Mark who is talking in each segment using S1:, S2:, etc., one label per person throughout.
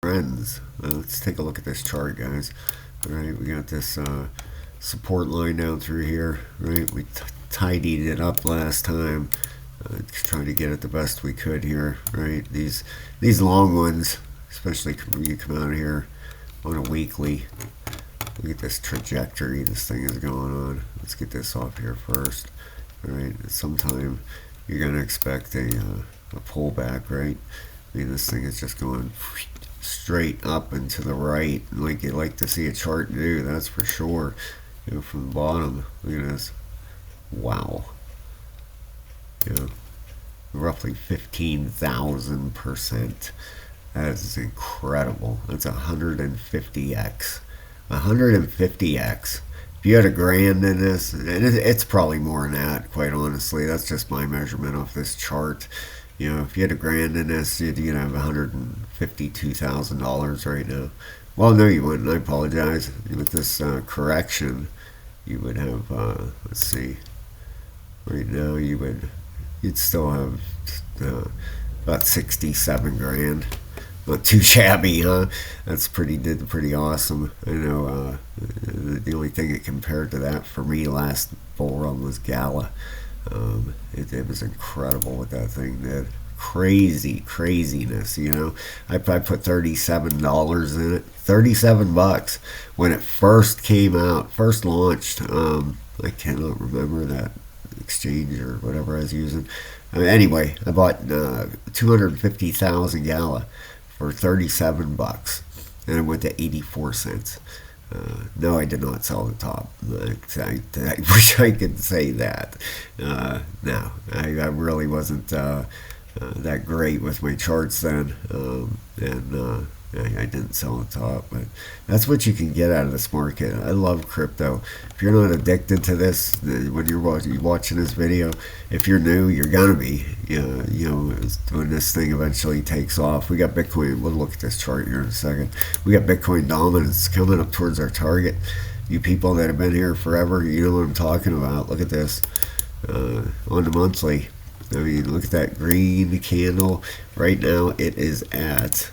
S1: Friends, let's take a look at this chart, guys. All right, we got this support line down through here, right? We tidied it up last time, trying to get it the best we could here, right? These long ones, especially when you come out of here on a weekly. Look at this trajectory this thing is going on. Let's get this off here first. All right, sometime you're going to expect a pullback, right? I mean, this thing is just going straight up and to the right, like you like to see a chart do, that's for sure. You know, from the bottom, look at this. Wow. You know, roughly 15,000%. That is incredible. That's 150x. 150x. If you had $1,000 in this, and it's probably more than that, quite honestly. That's just my measurement off this chart. You know, if you had $1,000 in this, you'd have $152,000 right now. Well, no, you wouldn't. I apologize. With this correction, you would have. Let's see. Right now, you'd still have about 67 grand. Not too shabby, huh? That's pretty awesome. I know the only thing that compared to that for me last bull run was Gala. It was incredible what that thing did. Craziness, you know. I put $37 in it. $37 when it first came out, first launched. I cannot remember that exchange or whatever I was using. Anyway, I bought 250,000 Gala for $37, and it went to 84 cents. No, I did not sell the top. I wish I could say that. No, I really wasn't that great with my charts then, and I didn't sell the top. But that's what you can get out of this market. I love crypto. If you're not addicted to this, when you're watching this video, if you're new, you're gonna be. You know, when this thing eventually takes off. We got Bitcoin. We'll look at this chart here in a second. We got Bitcoin dominance coming up towards our target. You people that have been here forever, you know what I'm talking about. Look at this on the monthly. I mean, look at that green candle. Right now, it is at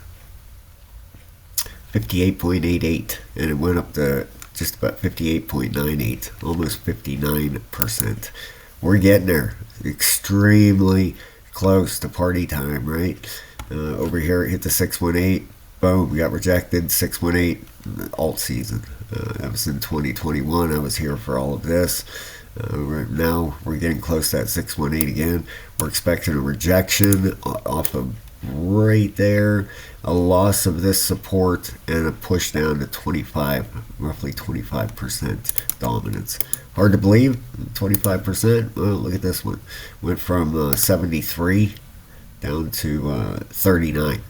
S1: 58.88, and it went up to just about 58.98, almost 59%. We're getting there. Extremely close to party time, right? Over here, it hit the 618. Boom, we got rejected. 618, alt season. That was in 2021. I was here for all of this. Now we're getting close to that 618 again. We're expecting a rejection off of right there, a loss of this support, and a push down to 25, roughly 25% dominance. Hard to believe, 25%. Well, look at this one. Went from 73 down to 39.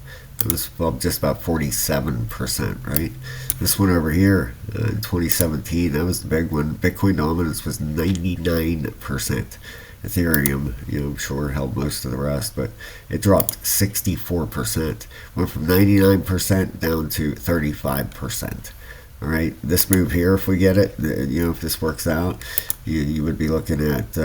S1: It was just about 47%, right? This one over here in 2017, that was the big one. Bitcoin dominance was 99%. Ethereum, I'm sure held most of the rest, but it dropped 64%. Went from 99% down to 35%. All right, this move here, if we get it, if this works out, you would be looking at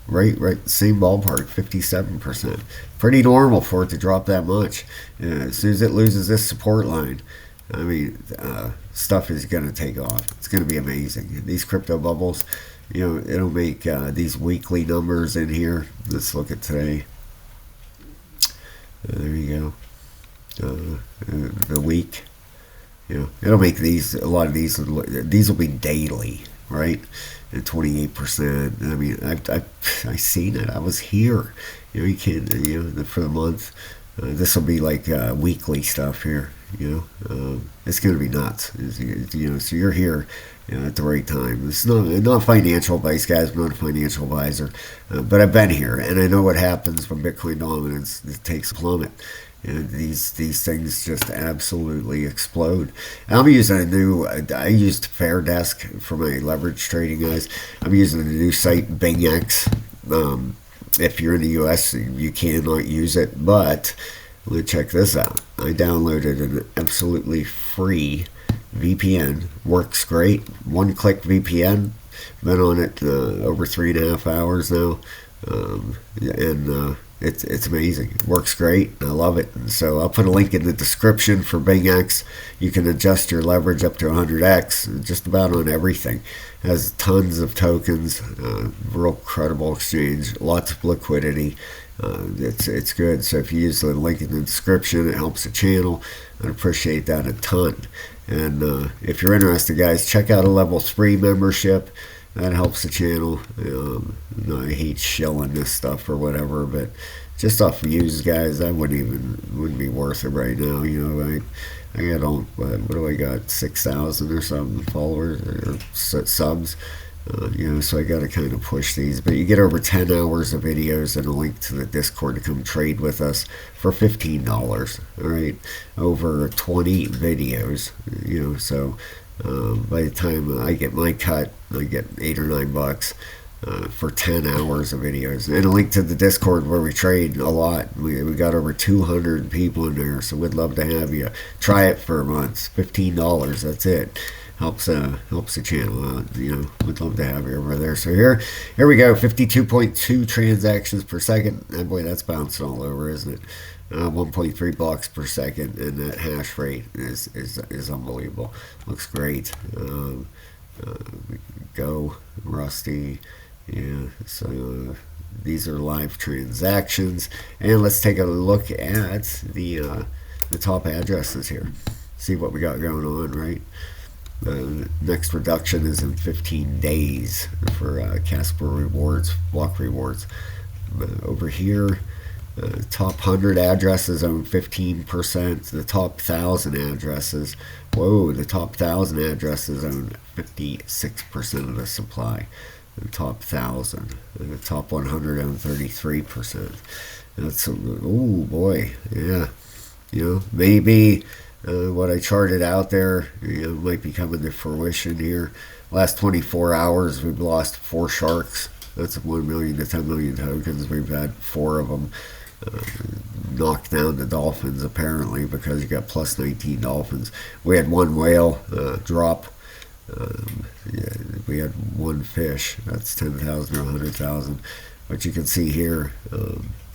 S1: right, same ballpark, 57%. Pretty normal for it to drop that much. As soon as it loses this support line, I mean, stuff is going to take off. It's going to be amazing. These crypto bubbles, it'll make these weekly numbers in here. Let's look at today. There you go. The week. It'll make these, a lot of these will be daily, right? And 28%. I mean, I seen it. I was here. You can't, for the month. This will be like weekly stuff here. It's going to be nuts. So you're here at the right time. It's not financial advice, guys. I'm not a financial advisor, but I've been here, and I know what happens when Bitcoin dominance takes a plummet. These things just absolutely explode. I'm using I used Fair Desk for my leverage trading, guys. I'm using the new site BINGX. If you're in the US, you cannot use it, but let's check this out. I downloaded an absolutely free VPN. Works great. One-click VPN. Been on it over 3.5 hours now. And it's amazing. It works great. I love it. And so I'll put a link in the description for BINGX. You can adjust your leverage up to 100x just about on everything. It has tons of tokens, real credible exchange, lots of liquidity. It's good. So if you use the link in the description, it helps the channel. I'd appreciate that a ton. And if you're interested, guys, check out a level 3 membership. That helps the channel. I hate shilling this stuff or whatever, but just off views, guys, that wouldn't be worth it right now. I got what do I got, 6,000 or something followers or subs. So I got to kind of push these. But you get over 10 hours of videos and a link to the Discord to come trade with us for $15. All right, over 20 videos. So by the time I get my cut, I get $8 or $9 for 10 hours of videos, and a link to the Discord where we trade a lot. We got over 200 people in there, so we'd love to have you try it for a month. $15. That's it. Helps the channel out. We'd love to have you over there. So here we go. 52.2 transactions per second. And boy, that's bouncing all over, isn't it? 1.3 blocks per second, and that hash rate is unbelievable. Looks great. Go Rusty. Yeah. So these are live transactions, and let's take a look at the top addresses here. See what we got going on, right? The next reduction is in 15 days for Kaspa rewards, block rewards. Over here, top 100 addresses own 15%. The top 1,000 addresses, the top 1,000 addresses own 56% of the supply. The top 1,000, the top 100 own 33%. That's oh boy, yeah. Maybe. What I charted out there might be coming to fruition here. Last 24 hours, we've lost 4 sharks. That's 1 million to 10 million tokens. We've had 4 of them knock down the dolphins, apparently, because you got plus 19 dolphins. We had 1 whale drop. We had 1 fish. That's 10,000 or 100,000. But you can see here,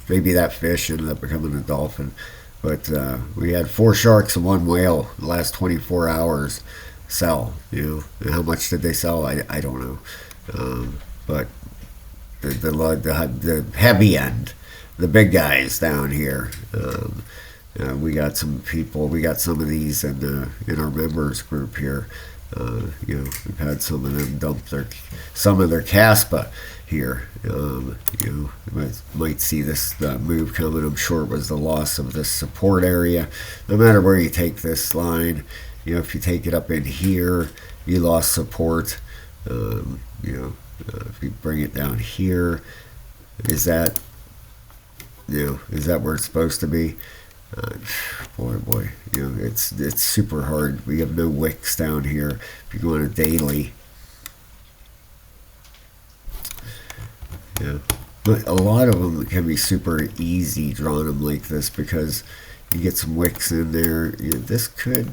S1: maybe that fish ended up becoming a dolphin. But we had 4 sharks and 1 whale the last 24 hours sell. And how much did they sell? I don't know. But the heavy end, the big guys down here. We got some people. We got some of these in our members group here. We've had some of them dump some of their Kaspa here. You might see this move coming. I'm sure it was the loss of this support area. No matter where you take this line, if you take it up in here, you lost support. If you bring it down here, is that where it's supposed to be? Boy, it's super hard. We have no wicks down here. If you go on a daily, but a lot of them can be super easy drawing them like this because you get some wicks in there. This could,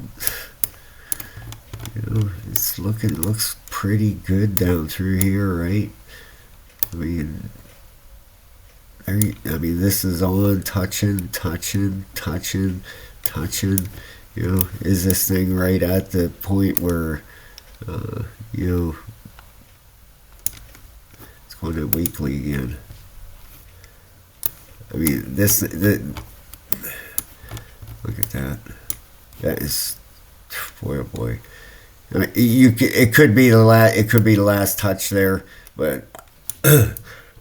S1: it looks pretty good down through here, right? I mean, this is on touching. Is this thing right at the point where, it's going to weekly again? I mean, look at that. That is, boy, oh boy. I mean, it could be the last touch there, but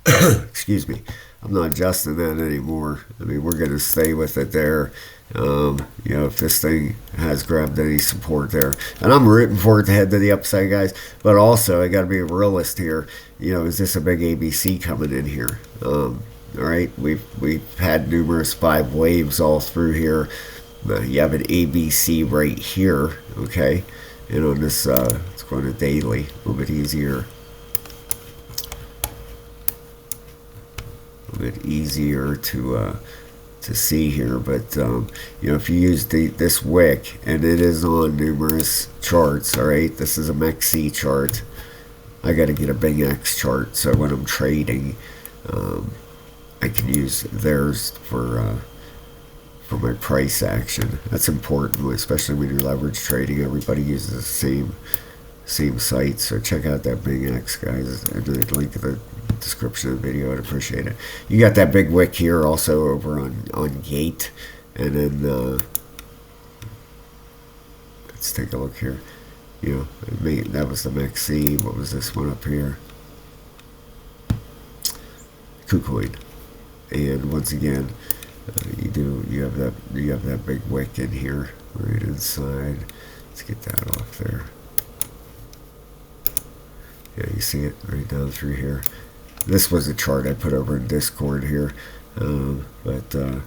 S1: excuse me. I'm not adjusting that anymore. I mean, we're going to stay with it there. If this thing has grabbed any support there, and I'm rooting for it to head to the upside, guys. But also, I got to be a realist here. Is this a big ABC coming in here? All right, we've had numerous 5 waves all through here. You have an ABC right here. Okay, and on this, it's going to daily, a little bit easier. Bit easier to see here, but if you use this wick, and it is on numerous charts, all right, this is a MEXC chart. I got to get a BINGX chart, so when I'm trading, I can use theirs for my price action. That's important, especially when you're leverage trading. Everybody uses the same site, so check out that BINGX, guys, and the link in the description of the video. I'd appreciate it. You got that big wick here also over on Gate, and then let's take a look here. You know, that was the MXC. What was this one up here? KuCoin. And once again, you have that big wick in here right inside. Let's get that off there. Yeah, you see it right down through here. This was a chart I put over in Discord here, but man,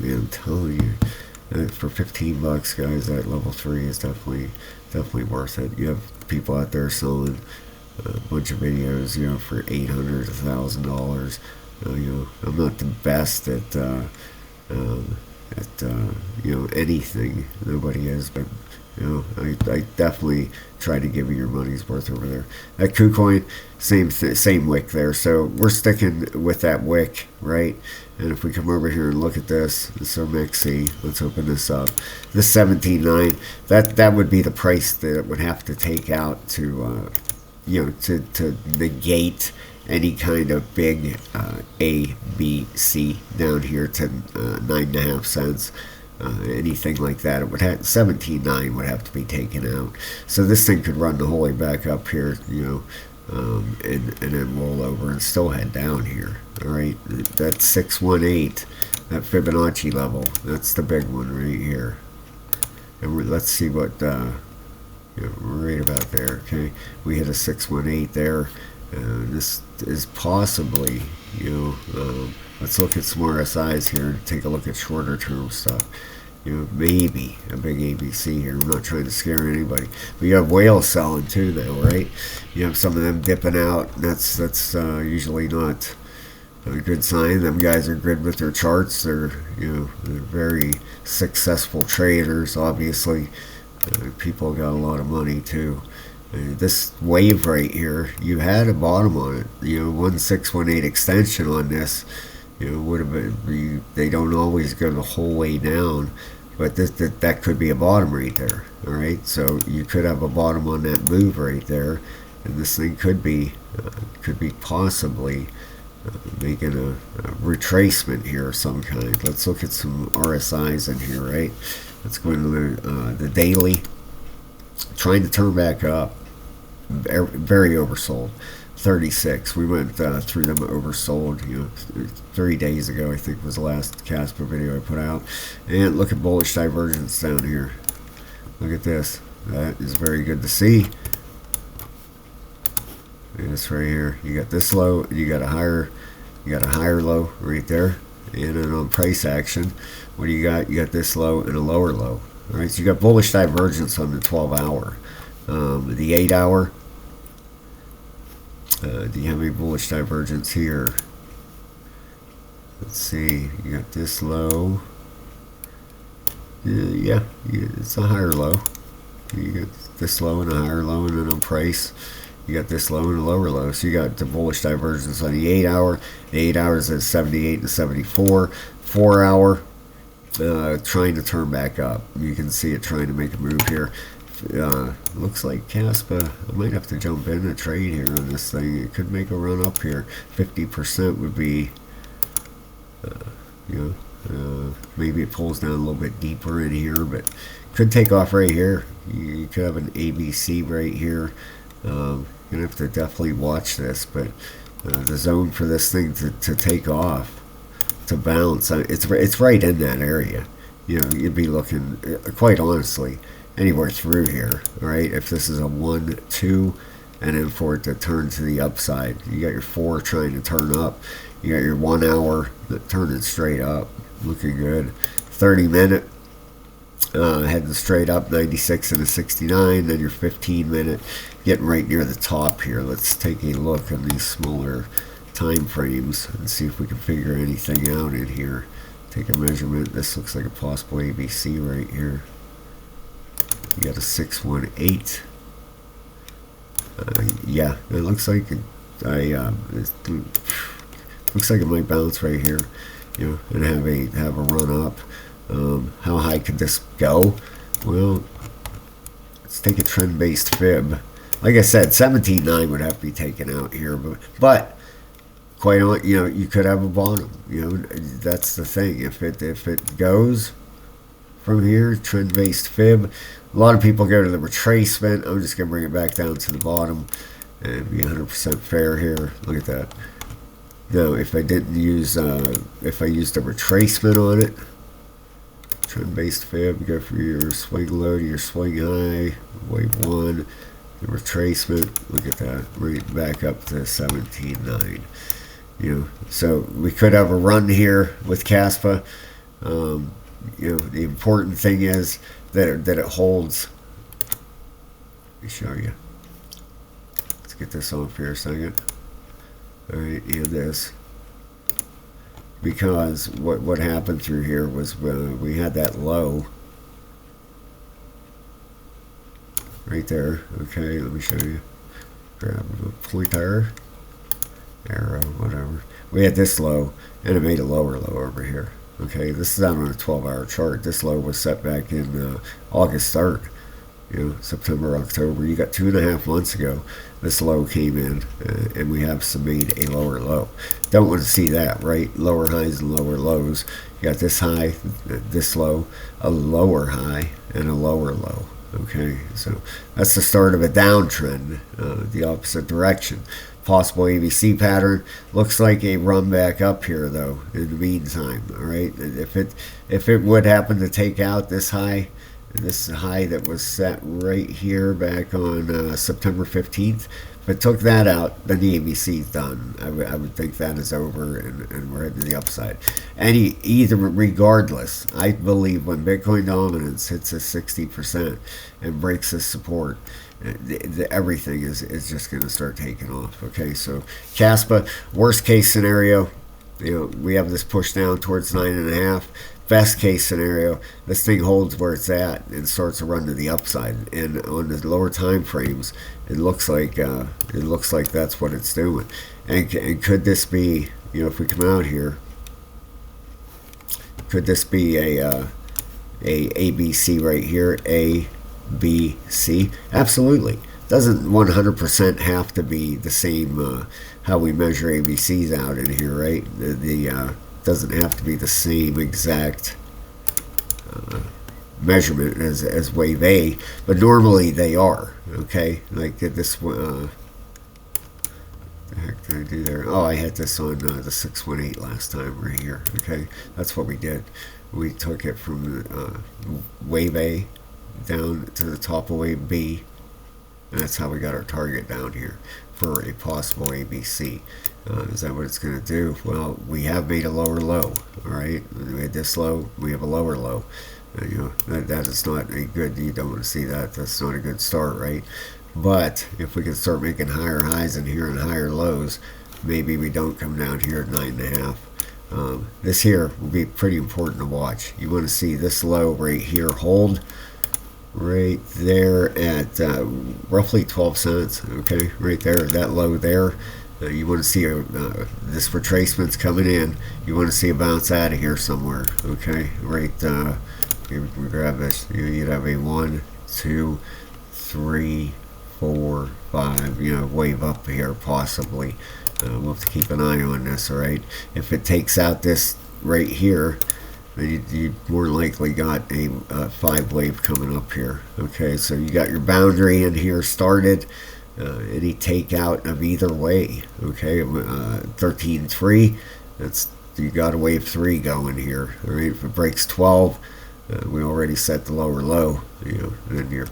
S1: I'm telling you, for 15 bucks, guys, that level 3 is definitely worth it. You have people out there selling a bunch of videos, you know, for $800, $1,000. You know, I'm not the best at you know, anything. Nobody is, but you know, I definitely try to give you your money's worth over there. That KuCoin, same wick there. So we're sticking with that wick, right? And if we come over here and look at this MXC, let's open this up. This 17.9, that would be the price that it would have to take out to you know, to negate any kind of big A, B, C down here to 9.5 cents. Anything like that, it would have 17.9 would have to be taken out. So this thing could run the whole way back up here, you know, and then roll over and still head down here. All right, that's 618, that Fibonacci level. That's the big one right here. And let's see what you know, right about there. Okay, we hit a 618 there. This is possibly, you know, let's look at some RSIs here and take a look at shorter term stuff. You know, maybe a big ABC here. I'm not trying to scare anybody, but you have whales selling too, though, right? You have some of them dipping out. That's usually not a good sign. Them guys are good with their charts. They're, you know, they're very successful traders. Obviously, people got a lot of money too. This wave right here, you had a bottom on it. You know, 1618 extension on this. You know, would have been. They don't always go the whole way down, but that could be a bottom right there. All right, so you could have a bottom on that move right there, and this thing could be possibly making a retracement here of some kind. Let's look at some RSIs in here, right? Let's go into the daily. Trying to turn back up, very oversold. 36. We went through them oversold. You know, 3 days ago, I think was the last Kaspa video I put out. And look at bullish divergence down here. Look at this. That is very good to see. And this right here. You got this low. And you got a higher low right there. And then on price action, what do you got? You got this low and a lower low. All right, so you got bullish divergence on the 12-hour. The 8-hour, do you have any bullish divergence here? Let's see, you got this low. Yeah, it's a higher low. You got this low and a higher low, and then on price, you got this low and a lower low. So you got the bullish divergence on the 8-hour. The 8 hours is 78 and 74. 4-hour. Trying to turn back up. You can see it trying to make a move here. Looks like Kaspa, I might have to jump in a trade here on this thing. It could make a run up here. 50% would be, you know, maybe it pulls down a little bit deeper in here, but could take off right here. You could have an ABC right here. You're gonna have to definitely watch this, but the zone for this thing to take off, to bounce, it's right in that area. You know, you'd be looking, quite honestly, anywhere through here. All right, if this is a 1, 2, and then for it to turn to the upside, you got your 4 trying to turn up. You got your 1 hour turning straight up, looking good. 30-minute heading straight up, 96 and a 69. Then your 15-minute getting right near the top here. Let's take a look at these smaller time frames and see if we can figure anything out in here. Take a measurement. This looks like a possible ABC right here. You got a 618. Yeah, it looks like let Looks like it might bounce right here, you know, and have a run up. How high could this go? Well, let's take a trend-based fib. Like I said, 17.9 would have to be taken out here, but quite on, you know, you could have a bottom. You know, that's the thing. If it goes from here, trend-based fib. A lot of people go to the retracement. I'm just gonna bring it back down to the bottom and be 100% fair here. Look at that. Now, if I didn't use, if I used a retracement on it, trend-based fib, go for your swing low to your swing high, wave 1, the retracement. Look at that, right back up to 17.9. You know, so we could have a run here with Kaspa. You know, the important thing is that it holds. Let me show you. Let's get this off here a second. All right, and this. Because what happened through here was we had that low right there. Okay, let me show you. Grab a pointer, arrow, whatever. We had this low, and it made a lower low over here. Okay, this is out on a 12-hour chart. This low was set back in August 3rd. You know, September, October. You got 2.5 months ago. This low came in, and we have made a lower low. Don't want to see that, right? Lower highs and lower lows. You got this high, this low, a lower high, and a lower low. Okay, so that's the start of a downtrend, the opposite direction. Possible ABC pattern. Looks like a run back up here though in the meantime. All right, if it would happen to take out this high that was set right here back on September 15th, if it took that out, then the ABC is done. I would think that is over, and we're heading to the upside. Either regardless, I believe when Bitcoin dominance hits a 60% and breaks this support, everything is just going to start taking off. Okay, so Kaspa, worst case scenario, you know, we have this push down towards 9.5. Best case scenario, this thing holds where it's at and starts to run to the upside. And on the lower time frames, it looks like that's what it's doing. And could this be, you know, if we come out here, could this be a ABC right here? A, B, C? Absolutely. Doesn't 100% have to be the same how we measure ABCs out in here, right? The doesn't have to be the same exact measurement as wave A, but normally they are. Okay, like this the heck did I do there? Oh, I had this on the 618 last time right here. Okay, that's what we did. We took it from wave A down to the top of wave B, and that's how we got our target down here for a possible ABC. Is that what it's going to do? Well, we have made a lower low. All right, we had this low, we have a lower low. You know, that is not a good. You don't want to see that. That's not a good start, right? But if we can start making higher highs in here and higher lows, maybe we don't come down here at 9.5. This here will be pretty important to watch. You want to see this low right here hold right there at roughly 12 cents. Okay, right there, that low there. You want to see this retracement's coming in. You want to see a bounce out of here somewhere. Okay, right. Here we grab this. You'd have a 1, 2, 3, 4, 5. You know, wave up here possibly. We'll have to keep an eye on this. All right. If it takes out this right here, then you more likely got a 5 wave coming up here. Okay, so you got your boundary in here started. Any takeout of either way. Okay, 13.3. That's, you got a wave 3 going here. All right, if it breaks 12, we already set the lower low. You know, then you're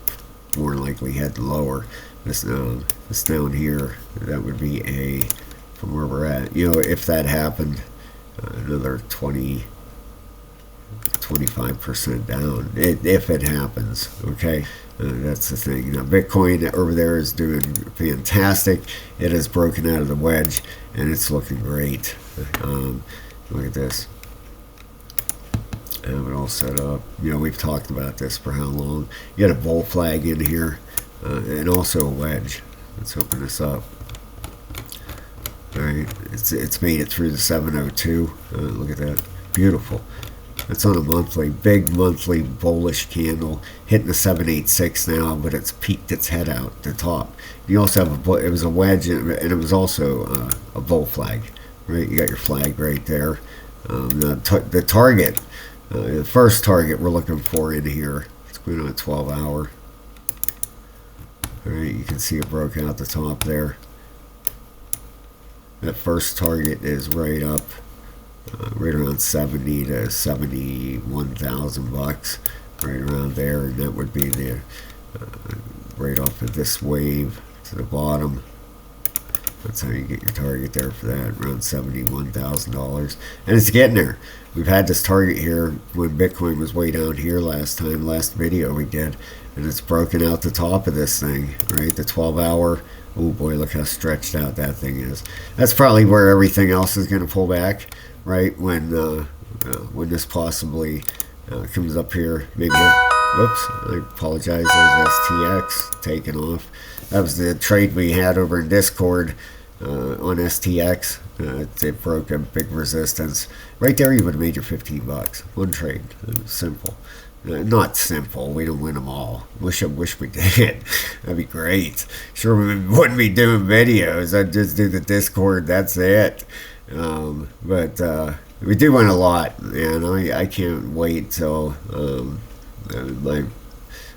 S1: more likely head lower. This down here, that would be a, from where we're at. You know, if that happened, another 25% down, if it happens. Okay, that's the thing. Now Bitcoin over there is doing fantastic. It has broken out of the wedge and it's looking great. Look at this. I have it all set up. You know, we've talked about this for how long. You got a bull flag in here and also a wedge. Let's open this up. All right, it's made it through the 702. Look at that, beautiful. It's on a monthly, big monthly bullish candle, hitting the 786 now, but it's peaked its head out the top. You also have it was a wedge, and it was also a bull flag, right? You got your flag right there. The target, the first target we're looking for in here. It's going on a 12-hour. All right, you can see it broke out the top there. That first target is right up, right around 70 to 71,000 bucks, right around there, and that would be the right off of this wave to the bottom. That's how you get your target there for that, around $71,000, and it's getting there. We've had this target here when Bitcoin was way down here last video we did, and it's broken out the top of this thing, right? The 12-hour. Oh boy, look how stretched out that thing is. That's probably where everything else is going to pull back, right? When this possibly comes up here. Maybe. Whoops, I apologize. There's STX taking off. That was the trade we had over in Discord on STX. It broke a big resistance. Right there, you would have made your 15 bucks. One trade. It was simple. Not simple. We don't win them all. Wish we did. That'd be great. Sure, we wouldn't be doing videos. I'd just do the Discord. That's it. But we do win a lot, and I can't wait till my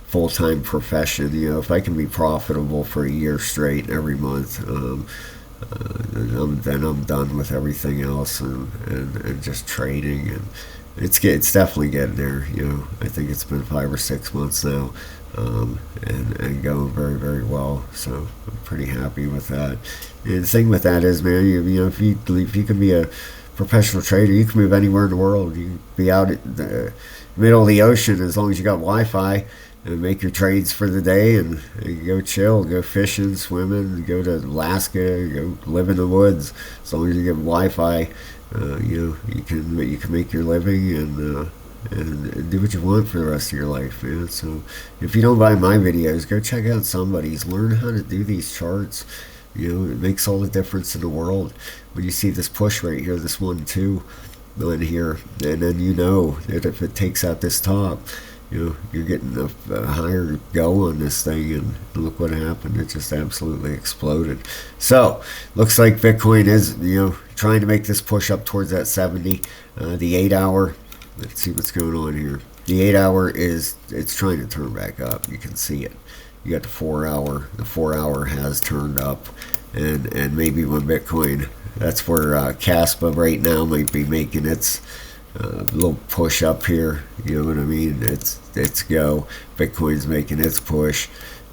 S1: full-time profession. You know, if I can be profitable for a year straight every month, then I'm done with everything else and just trading. And it's definitely getting there. You know, I think it's been 5 or 6 months now, and going very, very well. So I'm pretty happy with that. And the thing with that is, man, you know, if you can be a professional trader, you can move anywhere in the world. You can be out at the middle of the ocean as long as you got Wi-Fi, and make your trades for the day, and you go chill, go fishing, swimming, go to Alaska, go live in the woods. As long as you get Wi-Fi, you know, you can make your living and do what you want for the rest of your life, man. So if you don't buy my videos, go check out somebody's. Learn how to do these charts. You know, it makes all the difference in the world when you see this push right here, this 1-2 in here, and then you know that if it takes out this top, you know, you're getting a higher go on this thing, and look what happened. It just absolutely exploded. So looks like Bitcoin is, you know, trying to make this push up towards that 70. The 8-hour, let's see what's going on here. The 8-hour it's trying to turn back up. You can see it. You got the 4-hour. The 4-hour has turned up, and maybe when Bitcoin, that's where Kaspa right now might be making its little push up here. You know what I mean? It's go. Bitcoin's making its push.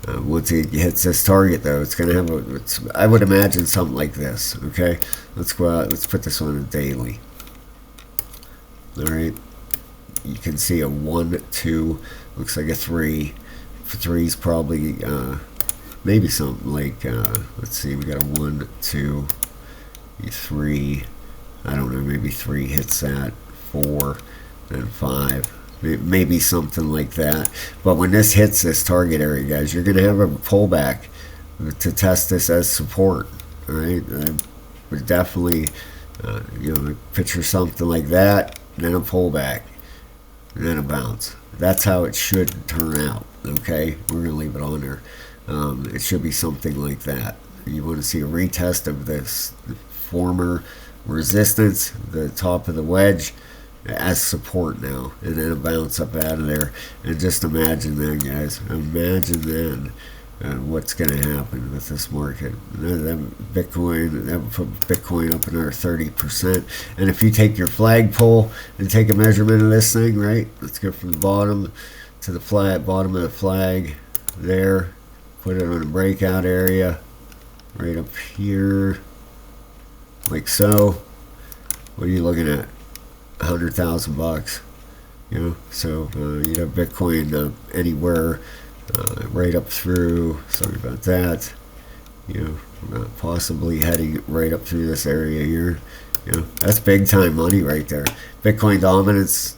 S1: Once it hits this target, though, it's going to have I would imagine something like this. Okay, let's go out. Let's put this on a daily. All right. You can see a 1, 2. Looks like a 3. 3 is probably maybe something like. Let's see. We got a 1, 2, 3. I don't know. Maybe 3 hits that. 4, and 5. Maybe something like that. But when this hits this target area, guys, you're going to have a pullback to test this as support. All right, but definitely, you know, picture something like that, then a pullback, and then a bounce. That's how it should turn out. Okay, we're going to leave it on there. It should be something like that. You want to see a retest of this former resistance, the top of the wedge, as support now, and then a bounce up out of there. And just imagine then, guys, imagine then what's going to happen with this market. That would put Bitcoin up another 30%. And if you take your flagpole and take a measurement of this thing, right, let's go from the bottom to the bottom of the flag there, put it on a breakout area right up here, like so. What are you looking at? 100,000 bucks, you know. So you have Bitcoin anywhere right up through. Sorry about that. You know, possibly heading right up through this area here. You know, that's big time money right there. Bitcoin dominance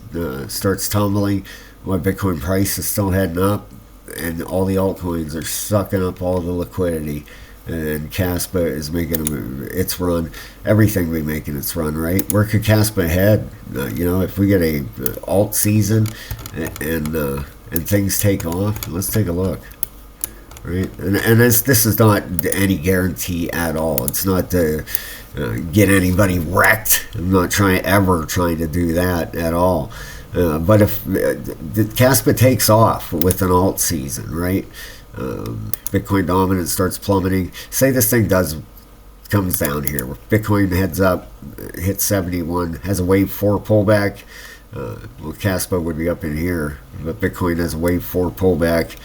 S1: starts tumbling while Bitcoin price is still heading up, and all the altcoins are sucking up all the liquidity. and Kaspa is making its run. Everything be making its run, right? Where could Kaspa head? You know, if we get a alt season and things take off, let's take a look. Right, and this is not any guarantee at all. It's not to get anybody wrecked. I'm not ever trying to do that at all. But if the Kaspa takes off with an alt season, right? Bitcoin dominance starts plummeting. Say this thing comes down here. Bitcoin heads up, hits 71, has a wave 4 pullback. Well, Kaspa would be up in here, but Bitcoin has a wave 4 pullback.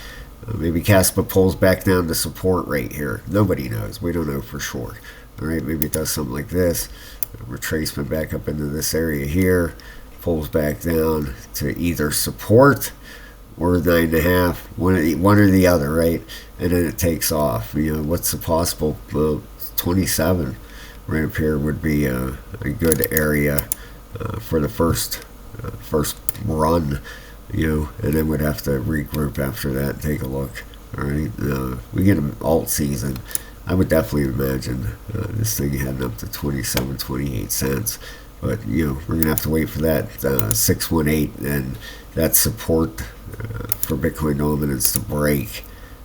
S1: Maybe Kaspa pulls back down to support right here. Nobody knows. We don't know for sure. All right, maybe it does something like this. Retracement back up into this area here. Pulls back down to either support or 9.5. One or the other, right? And then it takes off. You know, what's the possible? Well, 27 right up here would be a good area for the first run. You know, and then we'd have to regroup after that and take a look. All right, we get an alt season. I would definitely imagine this thing heading up to 27, 28 cents. But, you know, we're going to have to wait for that 618 and that support for Bitcoin dominance to break.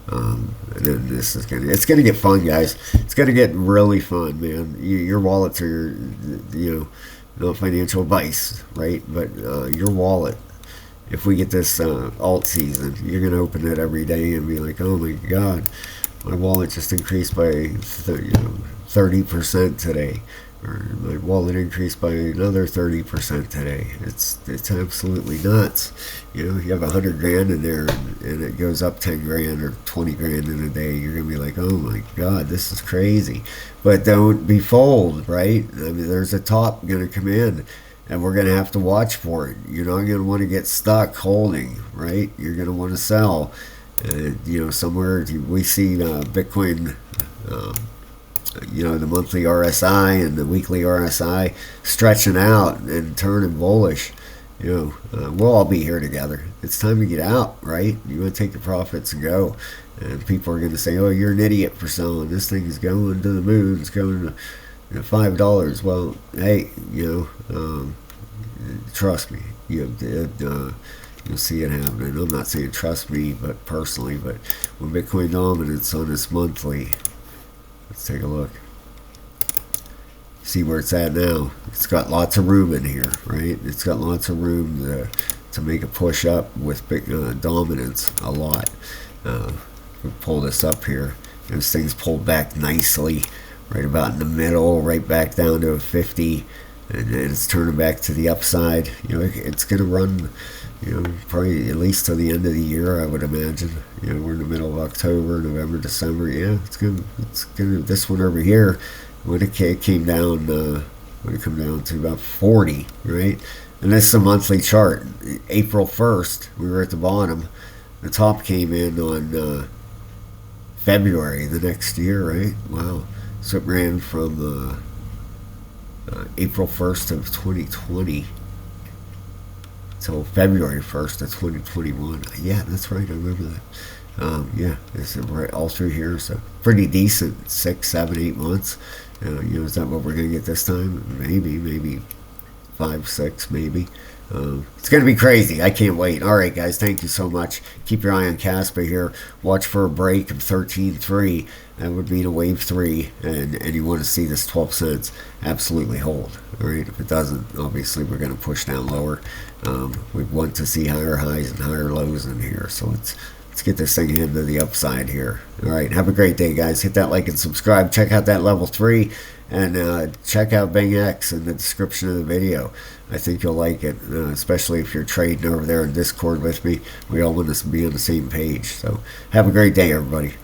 S1: And then this is it's going to get fun, guys. It's going to get really fun, man. Your wallets are, you know, no financial advice, right? But your wallet, if we get this alt season, you're going to open it every day and be like, oh my God, my wallet just increased by 30% today. Or my wallet increased by another 30% today. It's absolutely nuts. You know, you have 100 grand in there and it goes up 10 grand or 20 grand in a day. You're going to be like, oh my God, this is crazy. But don't be fooled, right? I mean, there's a top going to come in. And we're going to have to watch for it. You're not going to want to get stuck holding, right? You're going to want to sell. You know, somewhere we see Bitcoin, you know, the monthly RSI and the weekly RSI stretching out and turning bullish. You know, we'll all be here together. It's time to get out, right? You want to take your profits and go. And people are going to say, oh, you're an idiot for selling. This thing is going to the moon. It's going to $5. Well, hey, you know, trust me, you'll see it happening. I'm not saying trust me, but personally, but when Bitcoin dominance on this monthly, let's take a look. See where it's at now. It's got lots of room in here, right? It's got lots of room to make a push up with big dominance a lot. We pull this up here. This thing's pulled back nicely. Right about in the middle, right back down to a 50, and it's turning back to the upside. You know, it's going to run, you know, probably at least till the end of the year, I would imagine. You know, we're in the middle of October, November, December. Yeah, it's gonna. This one over here, when it came down, when it come down to about 40, right? And this is a monthly chart. April 1st, we were at the bottom. The top came in on February the next year, right? Wow. So it ran from April 1st of 2020 till February 1st of 2021. Yeah, that's right. I remember that. Yeah, it's right all through here. So pretty decent 6, 7, 8 months. You know, is that what we're going to get this time? Maybe 5, 6, maybe. It's going to be crazy. I can't wait. All right, guys. Thank you so much. Keep your eye on Kaspa here. Watch for a break of 13.3. That would be the wave 3. And you want to see this 12 cents. Absolutely hold. All right. If it doesn't, obviously, we're going to push down lower. We want to see higher highs and higher lows in here. So let's get this thing into the upside here. All right. Have a great day, guys. Hit that like and subscribe. Check out that level 3. And check out BINGX in the description of the video. I think you'll like it, especially if you're trading over there in Discord with me. We all want to be on the same page. So have a great day, everybody.